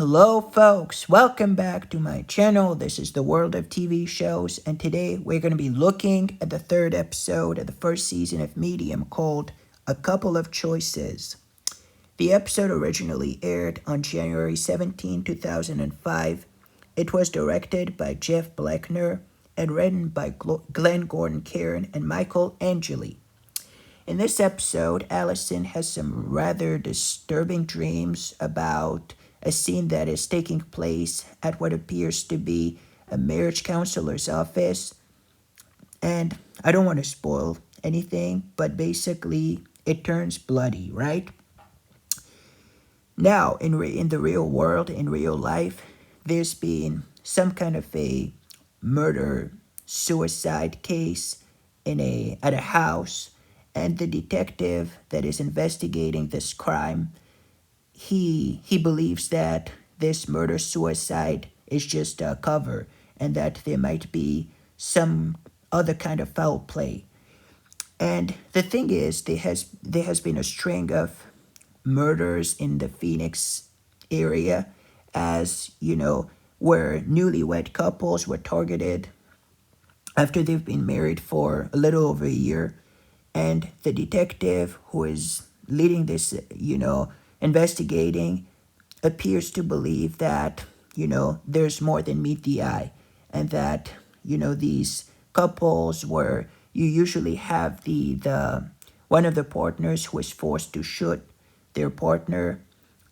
Hello, folks. Welcome back to my channel. This is the world of TV shows, and today we're going to be looking at the third episode of the first season of Medium called A Couple of Choices. The episode originally aired on January 17, 2005. It was directed by Jeff Bleckner and written by Glenn Gordon Caron and Michael Angeli. In this episode, Allison has some rather disturbing dreams about a scene that is taking place at what appears to be a marriage counselor's office. And I don't want to spoil anything, but basically it turns bloody, right? Now, in the real world, in real life, there's been some kind of a murder suicide case at a house, and the detective that is investigating this crime, he believes that this murder suicide is just a cover, and that there might be some other kind of foul play. And the thing is, there has been a string of murders in the Phoenix area, as you know, where newlywed couples were targeted after they've been married for a little over a year. And the detective who is leading this, investigating, appears to believe that, there's more than meet the eye, and that, these couples where you usually have the one of the partners who is forced to shoot their partner.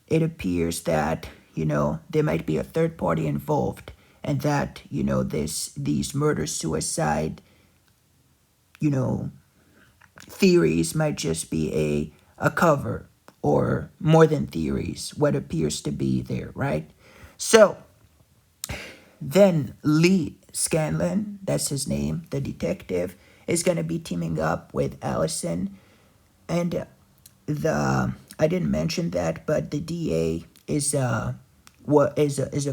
It appears that, there might be a third party involved, and that, these murder suicide, you know, theories might just be a cover, or more than theories, what appears to be there, right? So then Lee Scanlon, that's his name, the detective, is going to be teaming up with Allison. And the I didn't mention that, but the DA is a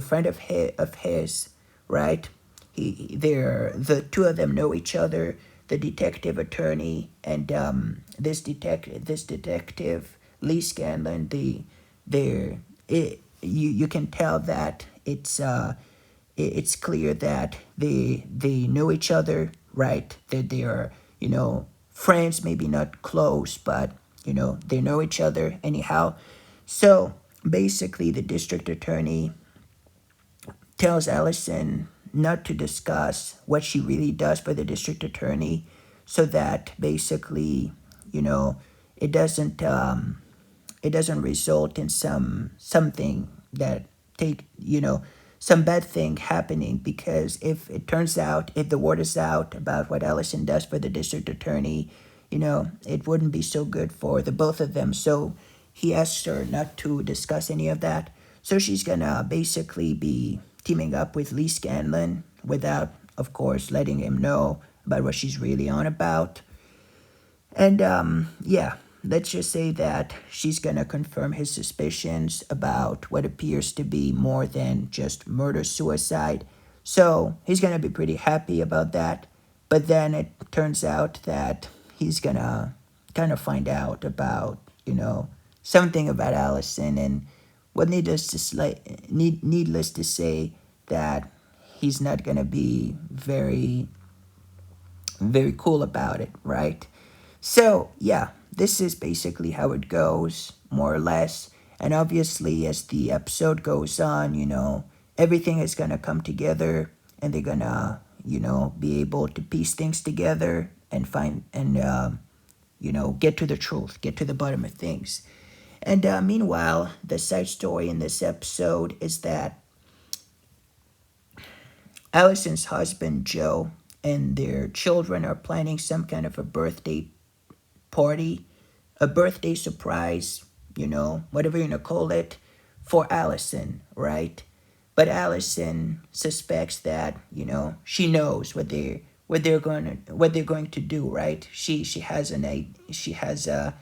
friend of his, right? They're the two of them know each other, the detective attorney and this detective Lee Scanlon. You can tell that it's clear that they know each other, right? That they are, friends, maybe not close, but they know each other anyhow. So basically, the district attorney tells Allison not to discuss what she really does for the district attorney, so that basically, you know, it doesn't it doesn't result in something that take some bad thing happening. Because if the word is out about what Allison does for the district attorney, it wouldn't be so good for the both of them. So he asks her not to discuss any of that. So she's gonna basically be teaming up with Lee Scanlon without, of course, letting him know about what she's really on about. And yeah, let's just say that she's gonna confirm his suspicions about what appears to be more than just murder suicide. So he's gonna be pretty happy about that. But then it turns out that he's gonna kind of find out about, something about Allison. And well, needless to say that he's not gonna be very, very cool about it, right? So yeah, this is basically how it goes, more or less. And obviously, as the episode goes on, everything is gonna come together, and they're gonna, be able to piece things together and find and get to the truth, get to the bottom of things. And meanwhile, the side story in this episode is that Allison's husband Joe and their children are planning some kind of a birthday party, a birthday surprise, whatever you're gonna call it, for Allison, right? But Allison suspects that, she knows what they're going to do, right? She has an she has a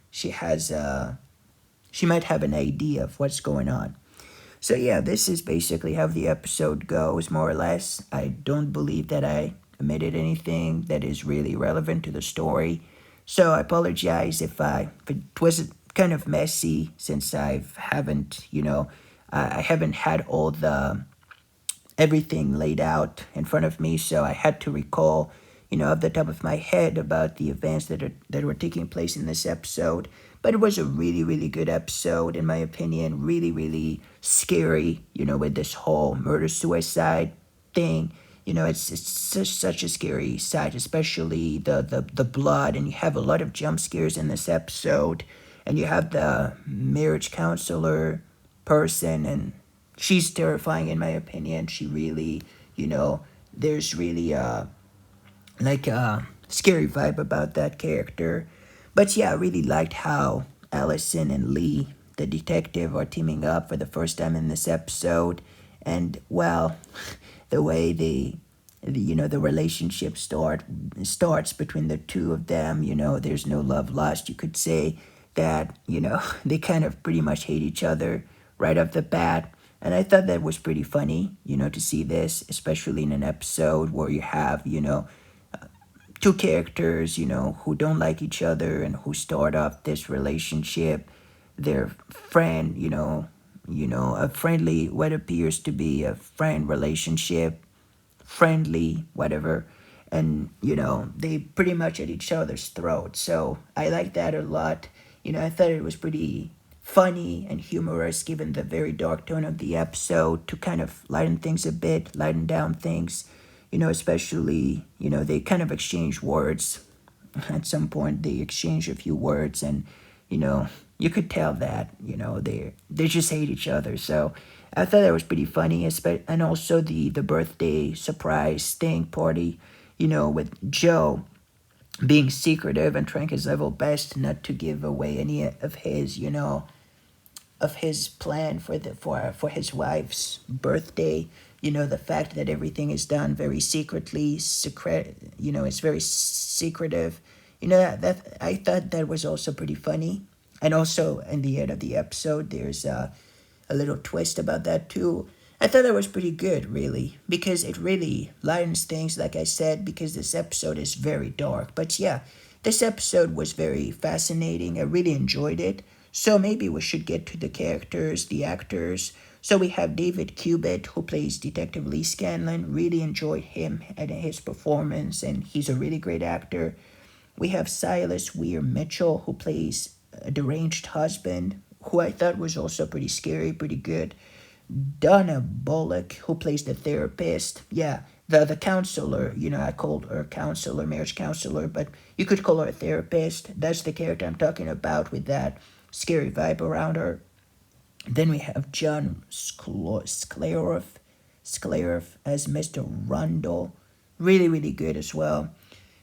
she has a she might have an idea of what's going on. So yeah, this is basically how the episode goes, more or less. I don't believe that I omitted anything that is really relevant to the story. So I apologize if it was kind of messy, since I haven't, I haven't had all the everything laid out in front of me, so I had to recall, off the top of my head about the events that were taking place in this episode. But it was a really, really good episode, in my opinion. Really, really scary, with this whole murder suicide thing. It's such a scary sight, especially the blood, and you have a lot of jump scares in this episode, and you have the marriage counselor person, and she's terrifying in my opinion. She really, there's really like a scary vibe about that character. But yeah, I really liked how Allison and Lee, the detective, are teaming up for the first time in this episode. And well, the way the relationship starts between the two of them. There's no love lost. You could say that they kind of pretty much hate each other right off the bat. And I thought that was pretty funny, to see this, especially in an episode where you have, two characters, who don't like each other and who start off this relationship. Their friend, a friendly, what appears to be a friend relationship, friendly, whatever. And, they pretty much at each other's throats. So I like that a lot. I thought it was pretty funny and humorous given the very dark tone of the episode to kind of lighten things a bit, lighten down things, especially, they kind of exchange words. At some point, they exchange a few words, and, you know, you could tell that, they just hate each other. So I thought that was pretty funny, and also the birthday surprise thing party, with Joe being secretive and trying his level best not to give away any of his, of his plan for his wife's birthday. The fact that everything is done very secretly, it's very secretive. That I thought that was also pretty funny. And also in the end of the episode, there's a little twist about that too. I thought that was pretty good, really, because it really lightens things, like I said, because this episode is very dark. But yeah, this episode was very fascinating. I really enjoyed it. So maybe we should get to the characters, the actors. So we have David Cubitt, who plays Detective Lee Scanlon. Really enjoyed him and his performance, and he's a really great actor. We have Silas Weir Mitchell, who plays a deranged husband, who I thought was also pretty scary, pretty good. Donna Bullock, who plays the therapist. Yeah, the counselor. I called her counselor, marriage counselor, but you could call her a therapist. That's the character I'm talking about, with that scary vibe around her. Then we have John Skleroff as Mr. Rundle. Really, really good as well.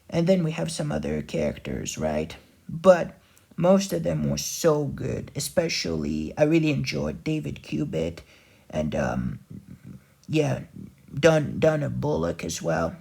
And then we have some other characters, right? But most of them were so good. Especially, I really enjoyed David Cubitt and, yeah, Donna Bullock as well.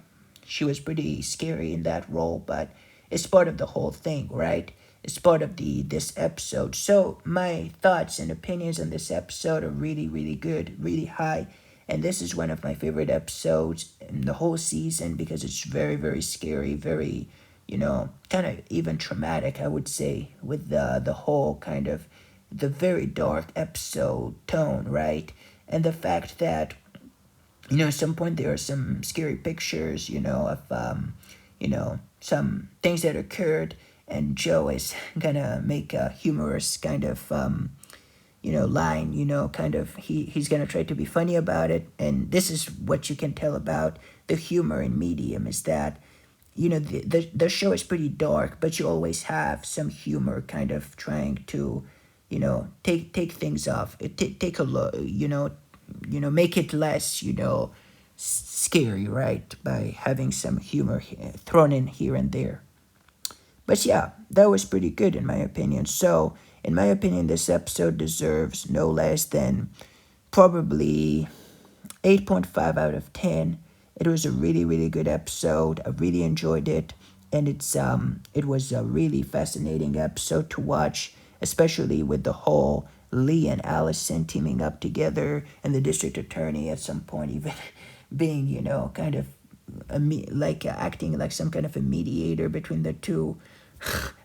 She was pretty scary in that role, but it's part of the whole thing, right? It's part of this episode. So my thoughts and opinions on this episode are really, really good, really high. And this is one of my favorite episodes in the whole season because it's very, very scary, very, kind of even traumatic, I would say, with the whole kind of the very dark episode tone, right? And the fact that, at some point there are some scary pictures, of, some things that occurred, and Joe is gonna make a humorous kind of, line, kind of, he's gonna try to be funny about it. And this is what you can tell about the humor in Medium, is that, the show is pretty dark, but you always have some humor kind of trying to, take things off. Take a look, make it less, scary, right? By having some humor thrown in here and there. But yeah, that was pretty good in my opinion. So, in my opinion, this episode deserves no less than probably 8.5 out of 10. It was a really, really good episode. I really enjoyed it. And it was a really fascinating episode to watch, especially with the whole Lee and Allison teaming up together, and the district attorney at some point even being, kind of acting like some kind of a mediator between the two.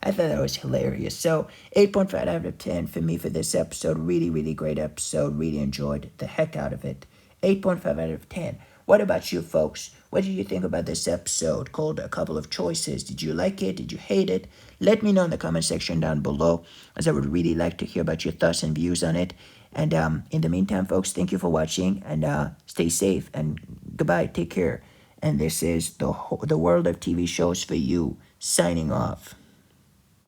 I thought that was hilarious. So 8.5 out of 10 for me for this episode. Really, really great episode. Really enjoyed the heck out of it. 8.5 out of 10. What about you folks? What did you think about this episode called A Couple of Choices? Did you like it? Did you hate it? Let me know in the comment section down below, as I would really like to hear about your thoughts and views on it. And in the meantime, folks, thank you for watching, and stay safe, and goodbye. Take care. And this is the World of TV Shows for You, signing off.